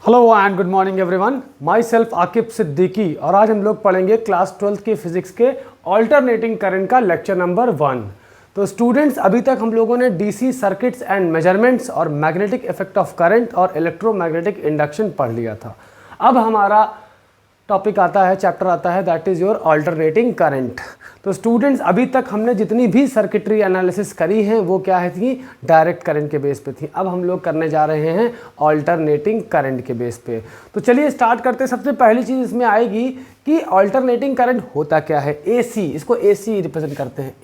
Hello and good morning everyone, my self Aqib Siddiqui और आज हम लोग पढ़ेंगे क्लास 12th के फिजिक्स के ऑल्टरनेटिंग करंट का लेक्चर नंबर 1। तो स्टूडेंट्स, अभी तक हम लोगों ने डीसी सर्किट्स एंड मेजरमेंट्स और मैग्नेटिक इफेक्ट ऑफ करंट और इलेक्ट्रोमैग्नेटिक इंडक्शन पढ़ लिया था। अब हमारा टॉपिक आता है, चैप्टर आता है, that is your alternating current. तो स्टूडेंट्स, अभी तक हमने जितनी भी सर्किटरी एनालिसिस करी है वो क्या है थी, डायरेक्ट करंट के बेस पे थी। अब हम लोग करने जा रहे हैं ऑल्टरनेटिंग करंट के बेस पे। तो चलिए स्टार्ट करते हैं। सबसे पहली चीज़ इसमें आएगी कि ऑल्टरनेटिंग करंट होता क्या है। एसी, इसको एसी रिप्रेजेंट करते हैं।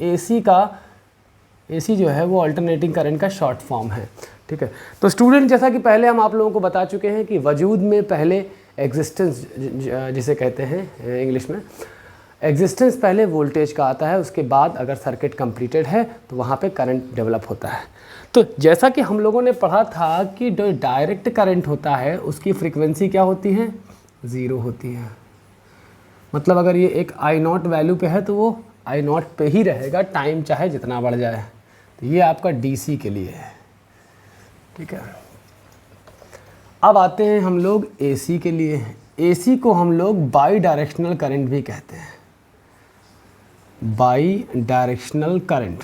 एसी जो है वो ऑल्टरनेटिंग करंट का शॉर्ट फॉर्म है। ठीक है, तो स्टूडेंट, जैसा कि पहले हम आप लोगों को बता चुके हैं कि वजूद में पहले एग्जिस्टेंस, जिसे कहते हैं इंग्लिश में, एग्जिस्टेंस पहले वोल्टेज का आता है, उसके बाद अगर सर्किट कंप्लीटेड है तो वहाँ पे करंट डेवलप होता है। तो जैसा कि हम लोगों ने पढ़ा था कि जो डायरेक्ट करंट होता है उसकी फ्रीक्वेंसी क्या होती है, 0 होती है। मतलब अगर ये एक I0 वैल्यू पे है तो वो I0 पे ही रहेगा, टाइम चाहे जितना बढ़ जाए। तो ये आपका DC के लिए है। ठीक है, अब आते हैं हम लोग AC के लिए। AC को हम लोग बाई डायरेक्शनल करंट भी कहते हैं, बाई डायरेक्शनल करंट,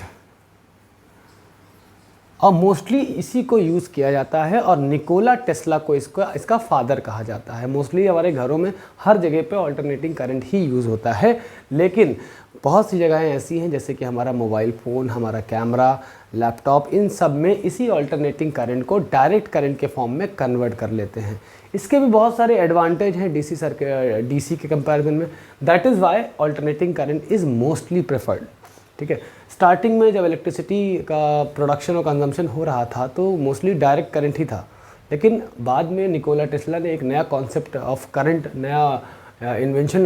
और मोस्टली इसी को यूज़ किया जाता है और निकोला टेस्ला को इसका फादर कहा जाता है। मोस्टली हमारे घरों में हर जगह पे ऑल्टरनेटिंग करंट ही यूज़ होता है, लेकिन बहुत सी जगहें ऐसी हैं जैसे कि हमारा मोबाइल फ़ोन, हमारा कैमरा, लैपटॉप, इन सब में इसी ऑल्टरनेटिंग करंट को डायरेक्ट करंट के फॉर्म में कन्वर्ट कर लेते हैं। इसके भी बहुत सारे एडवांटेज हैं डीसी के कंपैरिजन में। That is why alternating current is mostly preferred. ठीक है, स्टार्टिंग में जब इलेक्ट्रिसिटी का प्रोडक्शन और कंजम्पशन हो रहा था तो मोस्टली डायरेक्ट करंट ही था, लेकिन बाद में निकोला टेस्ला ने एक नया कॉन्सेप्ट ऑफ करंट, नया इन्वेंशन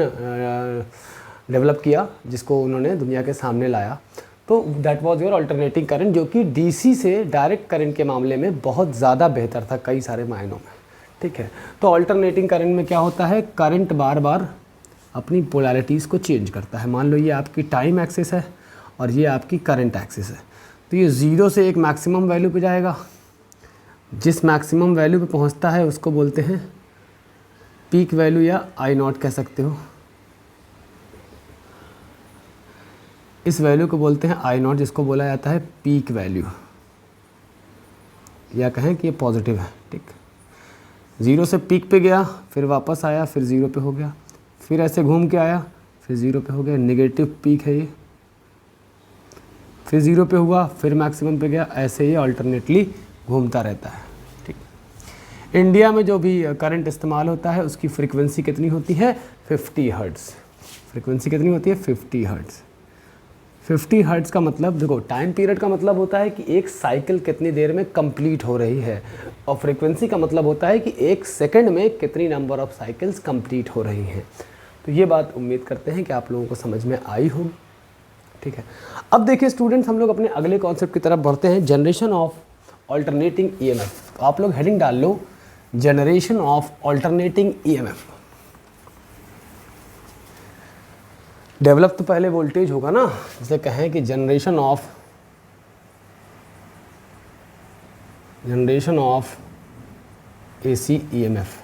डेवलप किया, जिसको उन्होंने दुनिया के सामने लाया। तो that was your alternating current, जो कि डीसी से डायरेक्ट करंट के मामले में बहुत ज़्यादा बेहतर था कई सारे मायनों में। ठीक है, तो ऑल्टरनेटिंग करंट में क्या होता है, करंट बार बार अपनी पोलैरिटीज़ को चेंज करता है। मान लो ये आपकी टाइम एक्सिस है और ये आपकी करंट एक्सिस है, तो ये 0 से एक मैक्सिमम वैल्यू पे जाएगा। जिस मैक्सिमम वैल्यू पे पहुंचता है उसको बोलते हैं पीक वैल्यू, या I0 कह सकते हो। इस वैल्यू को बोलते हैं I0, जिसको बोला जाता है पीक वैल्यू, या कहें कि ये पॉजिटिव है। ठीक, 0 से पीक पे गया, फिर वापस आया, फिर 0 पे हो गया, फिर ऐसे घूम के आया, फिर 0 पे हो गया, नेगेटिव पीक है ये, फिर 0 पे हुआ, फिर मैक्सिमम पे गया, ऐसे ये अल्टरनेटली घूमता रहता है। ठीक, इंडिया में जो भी करंट इस्तेमाल होता है उसकी फ्रीक्वेंसी कितनी होती है, 50 हर्ट्ज़। फ्रीक्वेंसी कितनी होती है, 50 हर्ट्ज़। 50 हर्ट्ज़ का मतलब, देखो, टाइम पीरियड का मतलब होता है कि एक साइकिल कितनी देर में कंप्लीट हो रही है, और फ्रीक्वेंसी का मतलब होता है कि एक सेकंड में कितनी नंबर ऑफ साइकिल्स कंप्लीट हो रही हैं। तो ये बात उम्मीद करते हैं कि आप लोगों को समझ में आई होगी। ठीक है, अब देखिए स्टूडेंट्स, हम लोग अपने अगले कॉन्सेप्ट की तरफ बढ़ते हैं, जनरेशन ऑफ ऑल्टरनेटिंग EMF। तो आप लोग हेडिंग डाल लो, generation of alternating EMF। Develop तो पहले वोल्टेज होगा ना, जैसे कहें कि जनरेशन ऑफ AC EMF।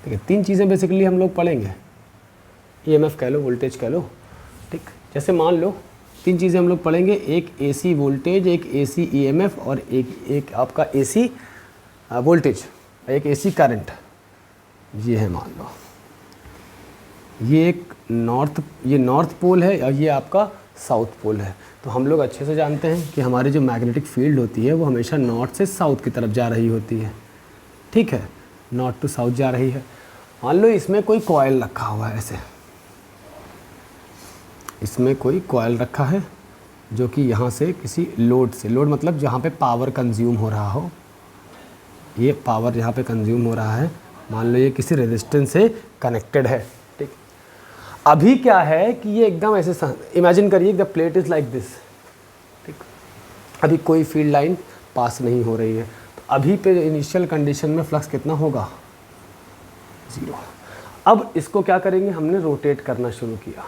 ठीक है, 3 चीज़ें बेसिकली हम लोग पढ़ेंगे, EMF कह लो, वोल्टेज कह लो। ठीक, जैसे मान लो 3 चीज़ें हम लोग पढ़ेंगे, एक AC वोल्टेज, एक AC EMF, और एक आपका AC वोल्टेज, एक AC करंट। ये है, मान लो ये एक नॉर्थ पोल है और ये आपका साउथ पोल है। तो हम लोग अच्छे से जानते हैं कि हमारी जो मैग्नेटिक फील्ड होती है वो हमेशा नॉर्थ से साउथ की तरफ जा रही होती है। ठीक है, नॉर्थ टू साउथ जा रही है। मान लो इसमें कोई कॉइल रखा हुआ है, ऐसे इसमें कोई कॉइल रखा है जो कि यहाँ से किसी लोड से, लोड मतलब जहाँ पे पावर कंज्यूम हो रहा हो, ये पावर यहाँ पे कंज्यूम हो रहा है, मान लो ये किसी रेजिस्टेंस से कनेक्टेड है। ठीक, अभी क्या है कि ये एकदम ऐसे इमेजिन करिए, the plate is like this. ठीक, अभी कोई फील्ड लाइन पास नहीं हो रही है, तो अभी पे इनिशियल कंडीशन में फ्लक्स कितना होगा, 0। अब इसको क्या करेंगे, हमने रोटेट करना शुरू किया।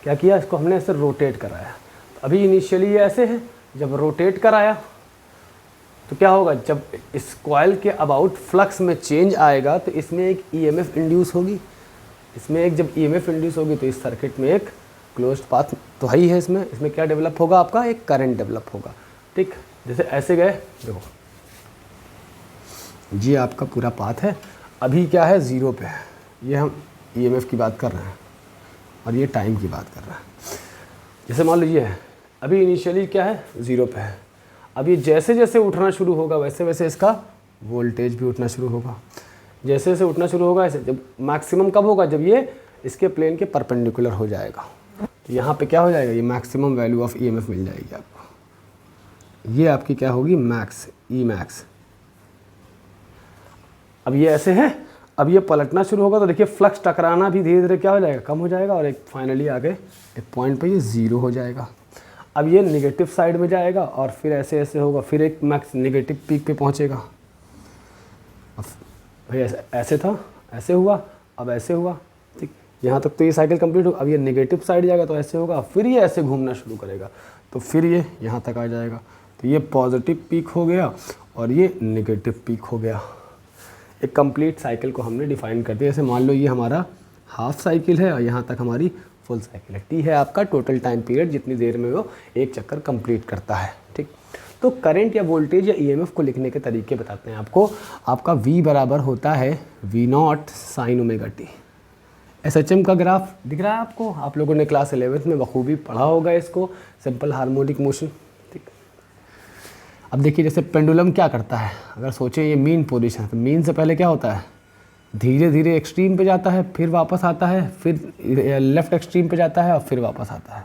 क्या किया, इसको हमने ऐसे रोटेट कराया। तो अभी इनिशियली ये ऐसे है, जब रोटेट कराया तो क्या होगा, जब इस कॉइल के अबाउट फ्लक्स में चेंज आएगा तो इसमें एक ईएमएफ इंड्यूस होगी। इसमें एक जब ईएमएफ इंड्यूस होगी तो इस सर्किट में एक क्लोज्ड पाथ तो है ही है। इसमें क्या डेवलप होगा, आपका एक करंट डेवलप होगा। ठीक, जैसे ऐसे गए, देखो ये आपका पूरा पाथ है, अभी क्या है 0 पे है, ये हम ईएमएफ की बात कर रहे हैं और ये टाइम की बात कर रहे हैं। जैसे मान लीजिए है, अभी इनिशियली क्या है 0 पे है, अब ये जैसे जैसे उठना शुरू होगा वैसे वैसे इसका वोल्टेज भी उठना शुरू होगा। जैसे जैसे उठना शुरू होगा ऐसे, जब मैक्सिमम कब होगा, जब ये इसके प्लेन के परपेंडिकुलर हो जाएगा। तो यहाँ पे क्या हो जाएगा, ये मैक्सिमम वैल्यू ऑफ ईएमएफ मिल जाएगी आपको। ये आपकी क्या होगी, मैक्स, ई मैक्स। अब ये ऐसे है, अब ये पलटना शुरू होगा तो देखिए फ्लक्स टकराना भी धीरे धीरे क्या हो जाएगा, कम हो जाएगा और एक फाइनली आगे एक पॉइंट पे ये 0 हो जाएगा। अब ये नेगेटिव साइड में जाएगा और फिर ऐसे ऐसे होगा, फिर एक मैक्स नेगेटिव पीक पे पहुंचेगा। अब भाई ऐसे था, ऐसे हुआ, अब ऐसे हुआ, ठीक, यहाँ तक तो ये साइकिल कंप्लीट हो। अब ये नेगेटिव साइड जाएगा तो ऐसे होगा, फिर ये ऐसे घूमना शुरू करेगा तो फिर ये यहाँ तक आ जाएगा। तो ये पॉजिटिव पीक हो गया और ये नेगेटिव पीक हो गया। एक कंप्लीट साइकिल को हमने डिफाइन कर दिया। जैसे मान लो ये हमारा हाफ साइकिल है और यहाँ तक हमारी फुल साइकिल है। टी है आपका टोटल टाइम पीरियड, जितनी देर में वो एक चक्कर कंप्लीट करता है। ठीक, तो करंट या वोल्टेज या ईएमएफ को लिखने के तरीके बताते हैं आपको। आपका V बराबर होता है V0 sign omega T. SHM का ग्राफ दिख रहा है आपको, आप लोगों ने क्लास 11th में बखूबी पढ़ा होगा इसको, सिंपल हार्मोनिक मोशन। ठीक, अब देखिए जैसे पेंडुलम क्या करता है, अगर सोचें ये मीन पोजीशन है तो मीन से पहले क्या होता है, धीरे धीरे एक्सट्रीम पे जाता है, फिर वापस आता है, फिर लेफ़्ट एक्सट्रीम पे जाता है और फिर वापस आता है।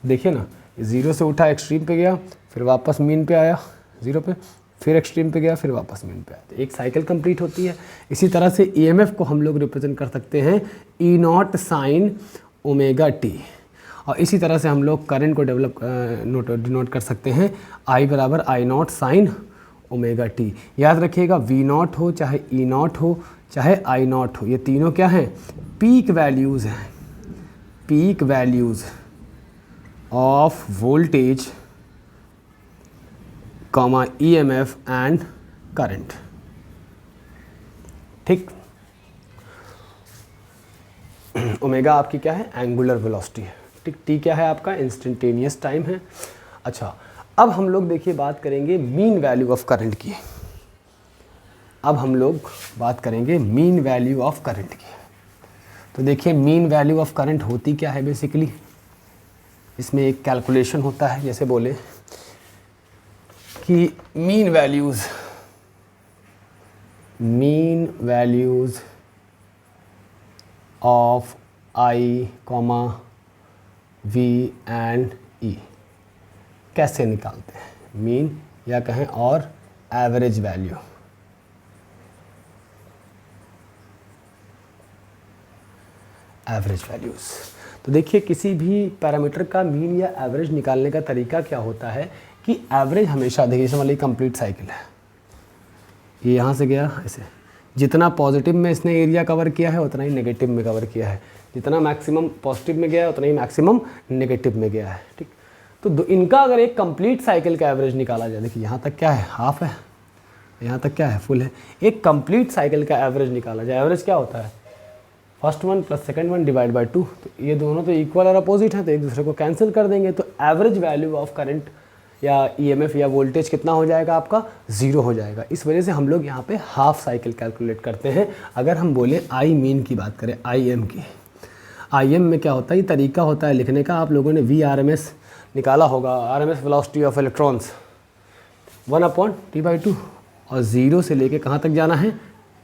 देखिए ना, 0 से उठा एक्सट्रीम पे गया, फिर वापस मीन पे आया 0 पे, फिर एक्सट्रीम पे गया, फिर वापस मीन पे आया। तो एक साइकिल कंप्लीट होती है। इसी तरह से ईएमएफ को हम लोग रिप्रेजेंट कर सकते हैं E0 साइन ओमेगा टी, और इसी तरह से हम लोग करंट को डिनोट कर सकते हैं I बराबर I0 साइन ओमेगा टी। याद रखिएगा V0 हो चाहे E0 हो चाहे I0 हो, ये तीनों क्या हैं, पीक वैल्यूज़ हैं, peak values of voltage comma EMF and current. ठीक, ओमेगा आपकी क्या है, एंगुलर वेलोसिटी है। ठीक, टी क्या है आपका, इंस्टेंटेनियस टाइम है। अच्छा, अब हम लोग देखिए बात करेंगे मीन वैल्यू ऑफ करंट की। अब हम लोग बात करेंगे मीन वैल्यू ऑफ करंट की। तो देखिए मीन वैल्यू ऑफ करंट होती क्या है, बेसिकली इसमें एक कैलकुलेशन होता है। जैसे बोले कि mean values of I, V and E कैसे निकालते हैं, मीन या कहें और एवरेज वैल्यू। एवरेज वैल्यूज़, तो देखिए किसी भी पैरामीटर का मीन या एवरेज निकालने का तरीका क्या होता है कि एवरेज हमेशा, देखिए जैसे मान लीजिए कंप्लीट साइकिल है, ये यहाँ से गया ऐसे, जितना पॉजिटिव में इसने एरिया कवर किया है उतना ही नेगेटिव में कवर किया है, जितना मैक्सिमम पॉजिटिव में गया है उतना ही मैक्सिमम नेगेटिव में गया है। ठीक, तो इनका अगर एक कंप्लीट साइकिल का एवरेज निकाला जाए, देखिए यहाँ तक क्या है, हाफ है, यहाँ तक क्या है, फुल है। एक कंप्लीट साइकिल का एवरेज निकाला जाए, एवरेज क्या होता है, first one plus second one divide by 2। तो ये दोनों तो इक्वल और अपोजिट हैं तो एक दूसरे को कैंसिल कर देंगे। तो एवरेज वैल्यू ऑफ करंट या ईएमएफ या वोल्टेज कितना हो जाएगा आपका, 0 हो जाएगा। इस वजह से हम लोग यहाँ पे हाफ साइकिल कैलकुलेट करते हैं। अगर हम बोले आई मीन की बात करें, IM की, IM में क्या होता है, ये तरीका होता है लिखने का। आप लोगों ने VRMS निकाला होगा, RMS velocity of electrons 1/T/2, और 0 से लेके कहाँ तक जाना है,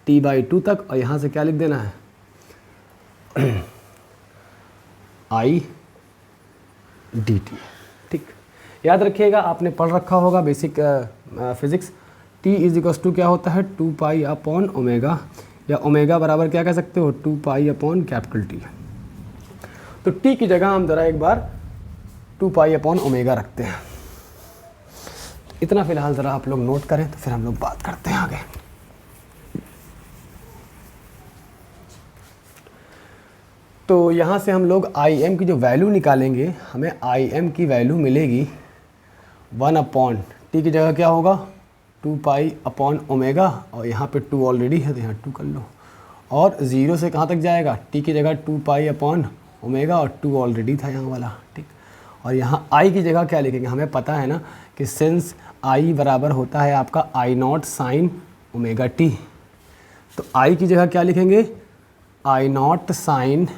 T/2 तक, और यहाँ से क्या लिख देना है I/dt। ठीक, याद रखिएगा, आपने पढ़ रखा होगा बेसिक फिजिक्स, T = क्या होता है, 2π/ओमेगा, या ओमेगा बराबर क्या कह सकते हो, 2π/T। तो T की जगह हम ज़रा एक बार 2π/ओमेगा रखते हैं। इतना फिलहाल ज़रा आप लोग नोट करें तो फिर हम लोग बात करते हैं आगे। तो यहाँ से हम लोग IM की जो वैल्यू निकालेंगे, हमें IM की वैल्यू मिलेगी 1/T की जगह क्या होगा, 2 पाई अपॉन ओमेगा, और यहाँ पे 2 ऑलरेडी है तो यहाँ 2 कर लो, और 0 से कहाँ तक जाएगा, t की जगह 2 पाई अपॉन ओमेगा, और 2 ऑलरेडी था यहाँ वाला, ठीक। और यहाँ i की जगह क्या लिखेंगे, हमें पता है ना कि सिंस i बराबर होता है आपका i nought sine omega t, तो i की जगह क्या लिखेंगे, i nought sine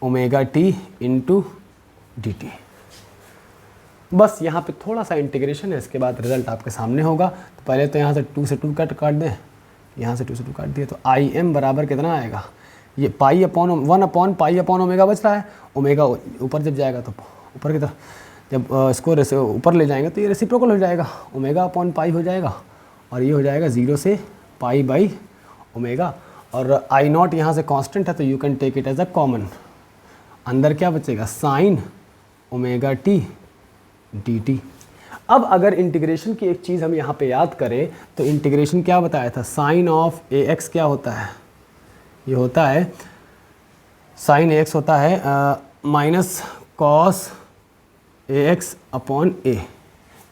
omega t into d t. बस यहाँ पे थोड़ा सा इंटीग्रेशन है, इसके बाद रिजल्ट आपके सामने होगा। तो पहले तो यहाँ से 2 से 2 काट दें, यहाँ से 2 से 2 काट दिए, तो आई एम बराबर कितना आएगा, ये pi upon 1 upon pi upon omega बच रहा है, ओमेगा ऊपर जब जाएगा तो ऊपर की तरफ, जब इसको ऊपर ले जाएंगे तो ये रेसिप्रोकल हो जाएगा, ओमेगा अपॉन पाई हो जाएगा, और ये हो जाएगा 0 से पाई बाई ओमेगा, और आई नॉट यहाँ से कांस्टेंट है तो you can take it as a common. अंदर क्या बचेगा, sine omega T D T. अब अगर इंटीग्रेशन की एक चीज़ हम यहाँ पे याद करें तो इंटीग्रेशन क्या बताया था, साइन ऑफ ए एक्स क्या होता है, ये होता है साइन ए एक्स होता है minus cos A x upon ए,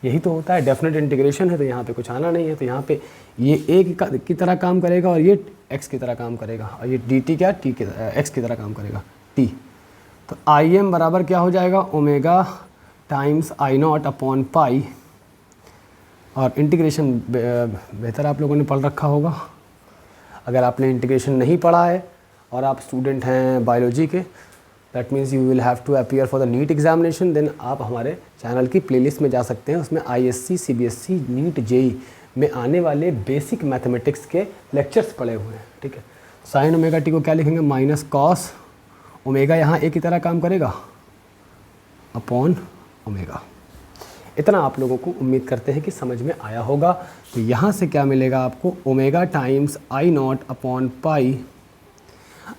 यही तो होता है। डेफिनेट इंटीग्रेशन है तो यहाँ पे कुछ आना नहीं है, तो यहाँ पे ये ए की तरह काम करेगा और ये एक्स की तरह काम करेगा, और ये डी टी क्या टी की एक्स की तरह काम करेगा टी। तो आई एम बराबर क्या हो जाएगा, omega times I not upon pi, और इंटीग्रेशन बेहतर आप लोगों ने पढ़ रखा होगा। अगर आपने इंटीग्रेशन नहीं पढ़ा है और आप स्टूडेंट हैं बायोलॉजी के, that means you will have to appear for the NEET examination, then आप हमारे चैनल की प्लेलिस्ट में जा सकते हैं, उसमें आईएससी सीबीएसई नीट जेई में आने वाले बेसिक मैथमेटिक्स के लेक्चर्स पड़े हुए हैं, ठीक है। साइन ओमेगा टी को क्या लिखेंगे, माइनस कॉस ओमेगा, यहाँ ए की तरह काम करेगा, अपॉन ओमेगा। इतना आप लोगों को उम्मीद करते हैं कि समझ में आया होगा। तो यहाँ से क्या मिलेगा आपको, omega times I not upon pi.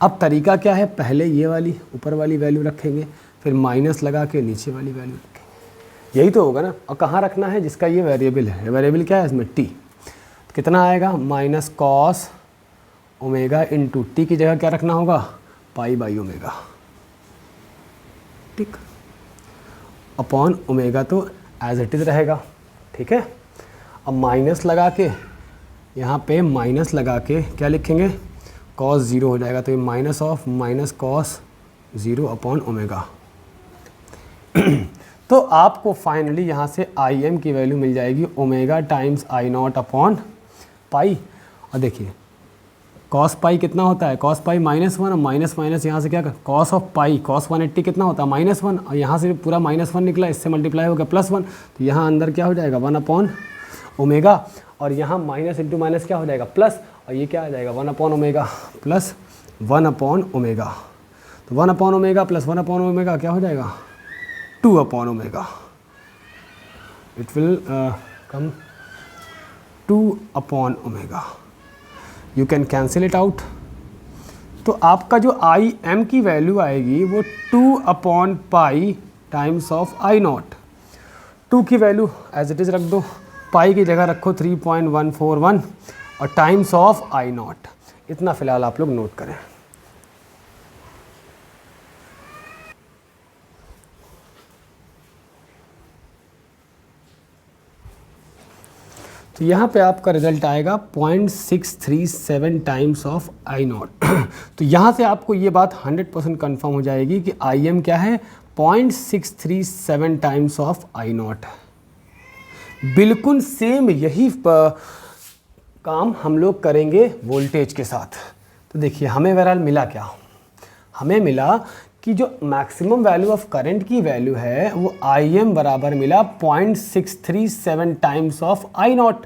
अब तरीका क्या है, पहले ये वाली ऊपर वाली वैल्यू रखेंगे, फिर माइनस लगा के नीचे वाली वैल्यू रखेंगे, यही तो होगा ना। और कहाँ रखना है, जिसका ये वेरिएबल है, वेरिएबल क्या है इसमें, टी। तो कितना आएगा, minus cos omega into T की जगह क्या रखना होगा, पाई बाई ओमेगा, ठीक, अपॉन ओमेगा तो एज इट इज़ रहेगा, ठीक है। अब माइनस लगा के, यहाँ पे माइनस लगा के क्या लिखेंगे, कॉस 0 हो जाएगा, तो ये minus of minus cos 0 upon omega. तो आपको फाइनली यहाँ से आई एम की वैल्यू मिल जाएगी omega times I not upon pi. और देखिए कॉस पाई कितना होता है, कॉस पाई -1, और माइनस माइनस यहाँ से क्या कर, कॉस ऑफ पाई कॉस 180 कितना होता है, -1, और यहाँ से पूरा -1 निकला, इससे मल्टीप्लाई हो गया +1, तो यहाँ अंदर क्या हो जाएगा 1 अपॉन ओमेगा, और यहाँ माइनस इंटू माइनस क्या हो जाएगा प्लस, और ये क्या आ जाएगा 1 upon omega plus 1 upon omega. तो 1 upon omega plus 1 upon omega क्या हो जाएगा 2 upon omega, it will come 2 upon omega. You can cancel it out. तो आपका जो आई एम की वैल्यू आएगी वो 2 upon pi times of I not. 2 की वैल्यू एज इट इज़ रख दो, पाई की जगह रखो 3.141, और टाइम्स ऑफ आई नॉट, इतना फ़िलहाल आप लोग नोट करें। तो यहाँ पे आपका रिजल्ट आएगा 0.637 टाइम्स ऑफ आई नॉट। तो यहाँ से आपको ये बात 100% कन्फर्म हो जाएगी कि आई एम क्या है, 0.637 टाइम्स ऑफ आई नॉट। बिल्कुल सेम यही काम हम लोग करेंगे वोल्टेज के साथ। तो देखिए हमें बहरहाल मिला क्या, हमें मिला कि जो मैक्सिमम वैल्यू ऑफ करंट की वैल्यू है वो आई एम बराबर मिला 0.637 टाइम्स ऑफ आई नॉट।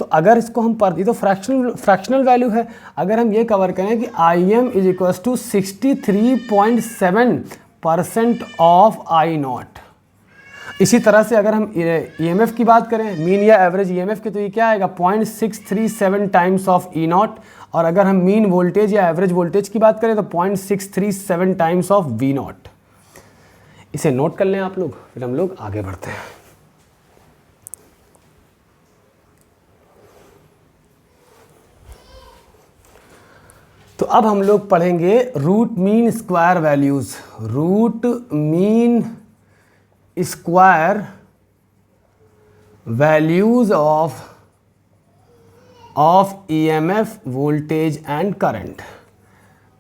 तो अगर इसको हम ये तो फ्रैक्शनल वैल्यू है, अगर हम ये कवर करें कि I M is equal to 63.7% of I naught. इसी तरह से अगर हम ईएमएफ की बात करें, मीन या एवरेज ईएमएफ की, तो ये क्या आएगा 0.637 टाइम्स ऑफ ई नॉट। और अगर हम मीन वोल्टेज या एवरेज वोल्टेज की बात करें तो 0.637 टाइम्स ऑफ वी नॉट। इसे नोट कर लें आप लोग, फिर हम लोग आगे बढ़ते हैं। तो अब हम लोग पढ़ेंगे root mean square values. Root mean square values of of EMF voltage and current.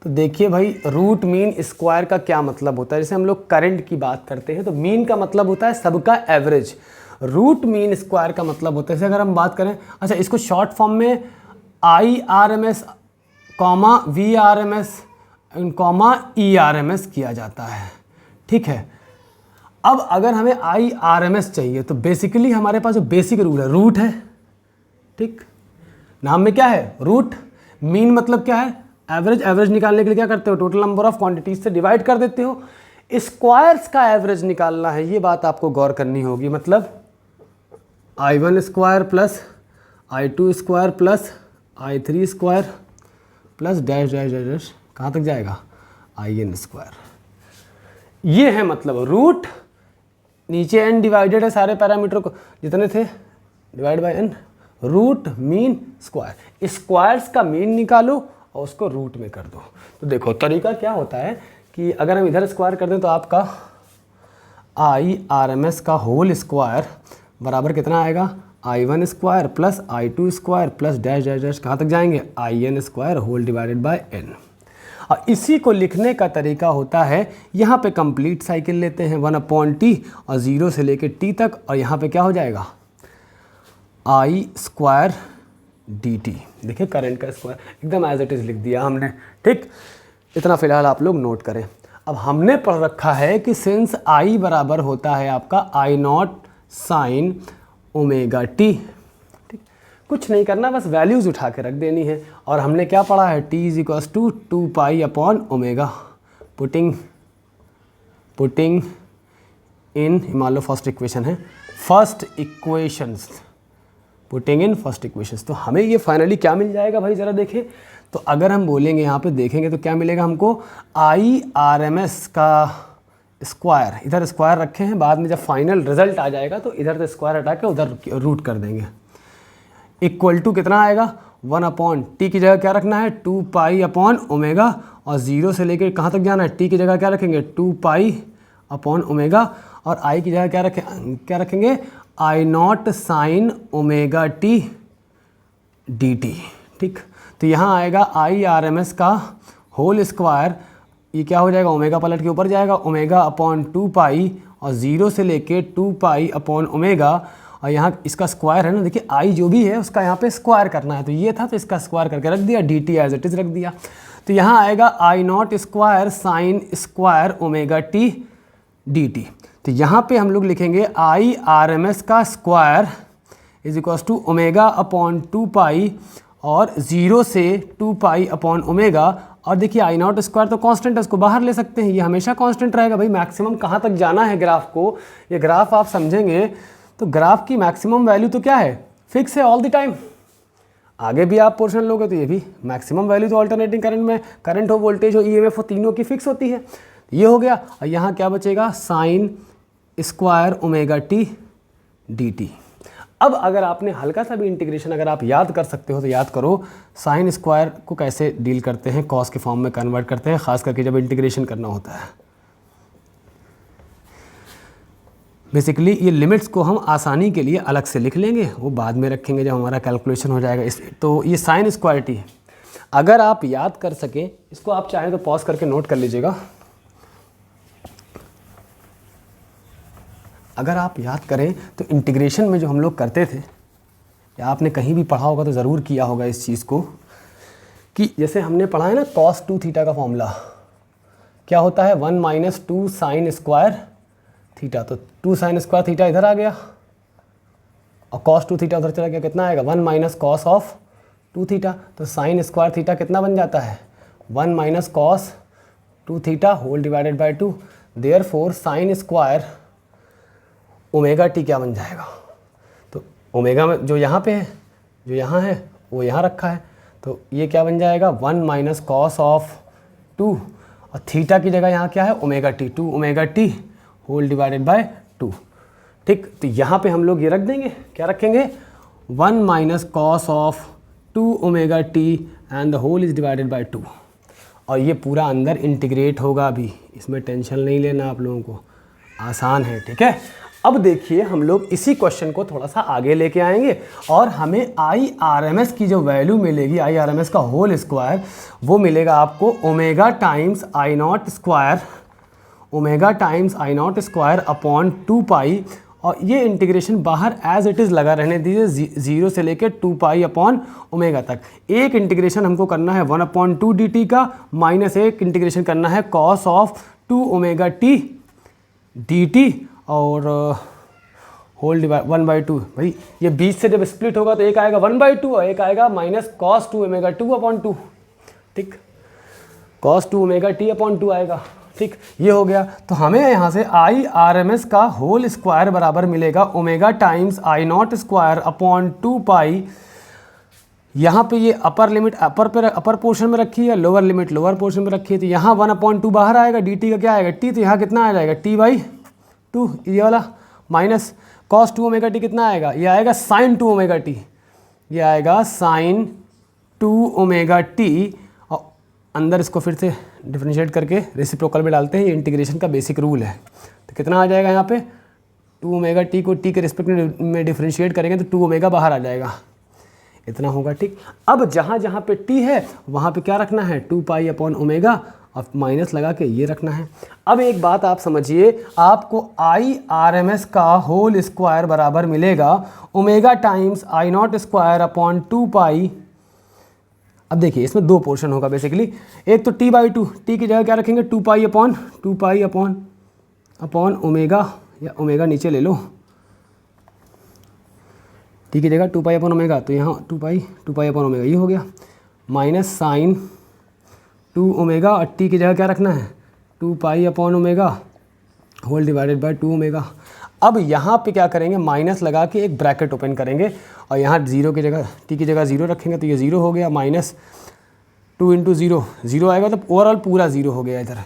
तो देखिए भाई, रूट मीन स्क्वायर का क्या मतलब होता है? जैसे हम लोग करंट की बात करते हैं तो मीन का मतलब होता है सबका एवरेज, रूट मीन स्क्वायर का मतलब होता है, जैसे अगर हम बात करें, अच्छा इसको शॉर्ट फॉर्म में IRMS comma VRMS comma ERMS किया जाता है, ठीक है। अब अगर हमें IRMS चाहिए तो बेसिकली हमारे पास जो बेसिक रूल है, रूट है, ठीक, नाम में क्या है, रूट। मीन मतलब क्या है, एवरेज। एवरेज निकालने के लिए क्या करते हो, टोटल नंबर ऑफ क्वांटिटीज से डिवाइड कर देते हो। स्क्वायर्स का एवरेज निकालना है, ये बात आपको गौर करनी होगी। मतलब I1 square plus I2 square plus I3 square plus dash dash dash dash, कहाँ तक जाएगा, IN स्क्वायर। ये है मतलब रूट, नीचे n डिवाइडेड है सारे पैरामीटर को जितने थे, divide by n, root mean square. Squares का मीन निकालो और उसको रूट में कर दो। तो देखो तरीका क्या होता है कि अगर हम इधर स्क्वायर कर दें तो आपका IRMS का होल स्क्वायर बराबर कितना आएगा, I1 square plus I2 square plus dash dash dash, कहाँ तक जाएंगे, IN square whole divided by n। और इसी को लिखने का तरीका होता है, यहाँ पे कंप्लीट साइकिल लेते हैं 1/t और 0 से लेके t तक, और यहाँ पे क्या हो जाएगा, I स्क्वायर dt। देखिए करंट का स्क्वायर एकदम एज इट इज़ लिख दिया हमने, ठीक। इतना फिलहाल आप लोग नोट करें। अब हमने पढ़ रखा है कि सिंस I बराबर होता है आपका I0 साइन ओमेगा टी, ठीक, कुछ नहीं करना, बस वैल्यूज़ उठा के रख देनी है। और हमने क्या पढ़ा है, t इज इक्वल्स टू 2π/ओमेगा। पुटिंग इन, मान लो फर्स्ट इक्वेशन है, first equations, putting in first equations. तो हमें ये फाइनली क्या मिल जाएगा भाई, ज़रा देखें। तो अगर हम बोलेंगे यहाँ पे देखेंगे तो क्या मिलेगा हमको, IRMS का स्क्वायर, इधर स्क्वायर रखे हैं, बाद में जब फाइनल रिजल्ट आ जाएगा तो इधर से स्क्वायर हटा के उधर रूट कर देंगे, इक्वल टू कितना आएगा, 1/t की जगह क्या रखना है, 2π/ओमेगा, और 0 से लेकर कहाँ तक जाना है, t की जगह क्या रखेंगे, 2π/ओमेगा, और I की जगह क्या रखेंगे, I0 sine omega t dt, ठीक। तो यहाँ आएगा IRMS का होल स्क्वायर, ये क्या हो जाएगा, ओमेगा पलट के ऊपर जाएगा, ω/2π, और 0 से लेके 2π/ओमेगा, और यहाँ इसका स्क्वायर है ना, देखिए I जो भी है उसका यहाँ पे स्क्वायर करना है, तो ये था तो इसका स्क्वायर करके रख दिया, dt एज इट इज़ रख दिया। तो यहाँ आएगा I0 square sine square omega t dt। तो यहाँ पे हम लोग लिखेंगे IRMS का स्क्वायर इज इक्वल्स टू ω/2π और 0 से 2π/ओमेगा। और देखिए I0 स्क्वायर तो कांस्टेंट है, उसको बाहर ले सकते हैं, ये हमेशा कांस्टेंट रहेगा भाई। मैक्सिमम कहाँ तक जाना है ग्राफ को, ये ग्राफ आप समझेंगे तो ग्राफ की मैक्सिमम वैल्यू तो क्या है, फिक्स है ऑल द टाइम। आगे भी आप पोर्शन लोगे तो ये भी मैक्सिमम वैल्यू तो अल्टरनेटिंग करंट में, करंट हो, वोल्टेज हो, EMF हो, तीनों की फिक्स होती है। ये हो गया, और यहाँ क्या बचेगा, sign square omega t dt। अब अगर आपने हल्का सा भी इंटीग्रेशन अगर आप याद कर सकते हो तो याद करो, साइन स्क्वायर को कैसे डील करते हैं, कॉस के फॉर्म में कन्वर्ट करते हैं, खास करके जब इंटीग्रेशन करना होता है। बेसिकली ये लिमिट्स को हम आसानी के लिए अलग से लिख लेंगे, वो बाद में रखेंगे जब हमारा कैलकुलेशन हो जाएगा। तो ये साइन स्क्वायर टी अगर आप याद कर सकें, इसको आप चाहें तो पॉज करके नोट कर लीजिएगा। अगर आप याद करें तो इंटीग्रेशन में जो हम लोग करते थे, या आपने कहीं भी पढ़ा होगा तो ज़रूर किया होगा इस चीज़ को, कि जैसे हमने पढ़ा है ना cos 2 थीटा का फॉर्मूला क्या होता है, 1 - 2 साइन स्क्वायर थीटा। तो 2 साइन स्क्वायर थीटा इधर आ गया और cos 2 थीटा उधर चला गया, कितना आएगा, 1 - cos ऑफ 2 थीटा। तो साइन स्क्वायर थीटा कितना बन जाता है, 1 - cos 2 theta whole divided by 2। Therefore sine square omega T क्या बन जाएगा, तो ओमेगा में जो यहाँ पे है, जो यहाँ है वो यहाँ रखा है, तो ये क्या बन जाएगा, 1 - cos ऑफ 2, और थीटा की जगह यहाँ क्या है, omega T, 2 omega T whole divided by 2, ठीक। तो यहाँ पे हम लोग ये रख देंगे, क्या रखेंगे, 1 - cos of 2 omega T and the whole is divided by 2। और ये पूरा अंदर इंटीग्रेट होगा, अभी इसमें टेंशन नहीं लेना आप लोगों को, आसान है, ठीक है। अब देखिए हम लोग इसी क्वेश्चन को थोड़ा सा आगे लेके आएंगे और हमें IRMS की जो वैल्यू मिलेगी, IRMS का होल स्क्वायर, वो मिलेगा आपको omega times I naught square upon 2 पाई, और ये इंटीग्रेशन बाहर एज इट इज़ लगा रहने दीजिए, 0 से लेकर 2 पाई अपॉन ओमेगा तक। एक इंटीग्रेशन हमको करना है 1/2 dt का, माइनस एक इंटीग्रेशन करना है cos of 2 omega t dt, और होल डिवाइड 1/2। भाई ये बीच से जब स्प्लिट होगा तो एक आएगा 1/2 और एक आएगा माइनस कॉस 2 ओमेगा 2 अपॉन 2, ठीक, कॉस 2 ओमेगा t अपॉन 2 आएगा, ठीक, ये हो गया। तो हमें यहाँ से IRMS का होल स्क्वायर बराबर मिलेगा omega times I naught square upon 2 पाई। यहाँ पे ये अपर लिमिट अपर पोर्शन में रखी है, लोअर लिमिट लोअर पोर्शन में रखी है, तो यहाँ 1/2 बाहर आएगा, dt का क्या आएगा t, तो यहाँ कितना आ जाएगा t/2, ये वाला, माइनस cos 2 ओमेगा t कितना आएगा, ये आएगा sin 2 ओमेगा t, ये आएगा sin 2 ओमेगा t, और अंदर इसको फिर से डिफरेंशिएट करके रेसिप्रोकल में डालते हैं, ये इंटीग्रेशन का बेसिक रूल है। तो कितना आ जाएगा यहाँ पे 2 ओमेगा t को t के रिस्पेक्ट में डिफरेंशिएट करेंगे तो 2 ओमेगा बाहर आ जाएगा, इतना होगा, ठीक। अब जहाँ जहाँ पे t है वहाँ पे क्या रखना है 2 पाई अपॉन ओमेगा, और माइनस लगा के ये रखना है। अब एक बात आप समझिए, आपको IRMS का होल स्क्वायर बराबर मिलेगा omega times I naught square upon 2 पाई। अब देखिए इसमें दो पोर्शन होगा बेसिकली, एक तो t/2, t की जगह क्या रखेंगे 2 पाई अपॉन ओमेगा, या ओमेगा नीचे ले लो, t की जगह 2 पाई अपॉन ओमेगा, तो यहाँ 2 पाई अपॉन ओमेगा ये हो गया, माइनस साइन 2 ओमेगा, और t की जगह क्या रखना है 2 pi upon omega whole divided by 2 omega. अब यहाँ पे क्या करेंगे, माइनस लगा के एक ब्रैकेट ओपन करेंगे, और यहाँ 0 की जगह t की जगह 0 रखेंगे, तो ये 0 हो गया, माइनस 2 × 0, 0 आएगा, तो ओवरऑल पूरा 0 हो गया इधर।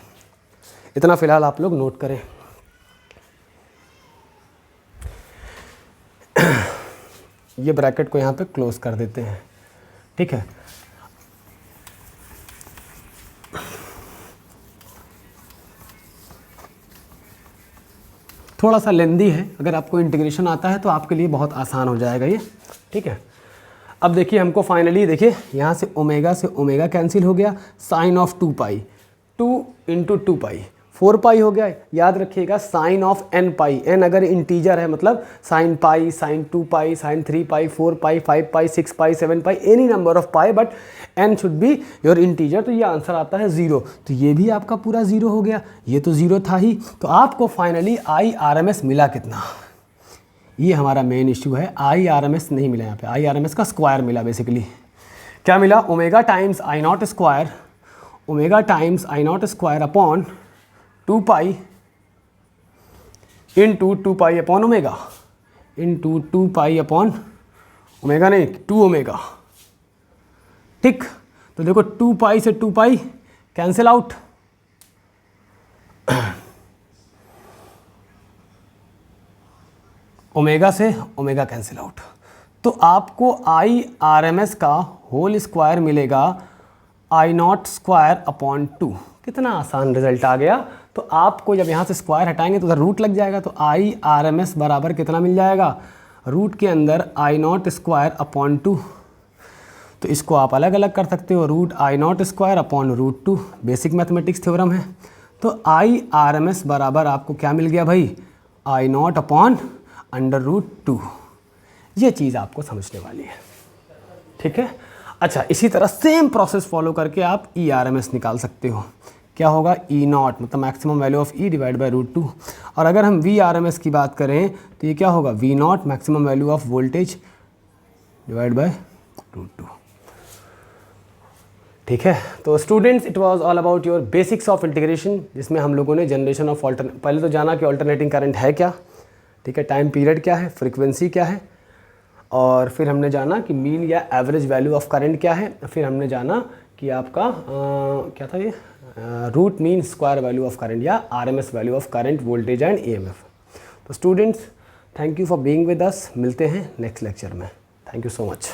इतना फिलहाल आप लोग नोट करें। ये ब्रैकेट को यहाँ पे क्लोज कर देते हैं, ठीक है। थोड़ा सा लेंदी है, अगर आपको इंटीग्रेशन आता है तो आपके लिए बहुत आसान हो जाएगा ये, ठीक है। अब देखिए हमको फाइनली देखिए यहाँ से ओमेगा कैंसिल हो गया, साइन ऑफ 2 पाई, 2 × 2 पाई 4 पाई हो गया। याद रखिएगा sine of n pi, n अगर इंटीजर है मतलब sine pi, sine 2 pi, sine 3 pi, 4 pi, 5 pi, 6 pi, 7 pi, any number of pi, but n should be your integer, तो ये आंसर आता है 0। तो ये भी आपका पूरा 0 हो गया, ये तो 0 था ही। तो आपको फाइनली IRMS मिला कितना, ये हमारा मेन इश्यू है। IRMS नहीं मिला यहाँ पे, IRMS का स्क्वायर मिला बेसिकली। क्या मिला, omega times I naught square upon 2 pi into 2 pi upon omega, into 2 pi upon omega नहीं 2 ओमेगा, ठीक। तो देखो 2 पाई से 2 पाई कैंसिल आउट, ओमेगा से ओमेगा कैंसिल आउट, तो आपको IRMS का होल स्क्वायर मिलेगा आई नॉट स्क्वायर अपॉन 2। कितना आसान रिजल्ट आ गया। तो आपको जब यहाँ से स्क्वायर हटाएंगे तो उधर रूट लग जाएगा, तो IRMS बराबर कितना मिल जाएगा, रूट के अंदर आई नॉट स्क्वायर अपॉन 2। तो इसको आप अलग अलग कर सकते हो, root I naught square upon root 2, basic mathematics theorem है। तो IRMS बराबर आपको क्या मिल गया भाई, आई नॉट अपॉन √2। ये चीज़ आपको समझने वाली है, ठीक है। अच्छा, इसी तरह सेम प्रोसेस फॉलो करके आप ERMS निकाल सकते हो। क्या होगा, E0 मतलब maximum value of E divide by √2। और अगर हम VRMS की बात करें तो ये क्या होगा, V0 maximum value of voltage divide by √2, ठीक है। तो students, it was all about your basics of integration, जिसमें हम लोगों ने जनरेशन ऑफ पहले तो जाना कि ऑल्टरनेटिंग करंट है क्या, ठीक है, टाइम पीरियड क्या है, फ्रीक्वेंसी क्या है, और फिर हमने जाना कि मीन या एवरेज वैल्यू ऑफ करंट क्या है, फिर हमने जाना कि आपका क्या था ये, root mean square value of current या RMS value of current, voltage and EMF। तो students, thank you for being with us, मिलते हैं नेक्स्ट लेक्चर में। Thank you so much.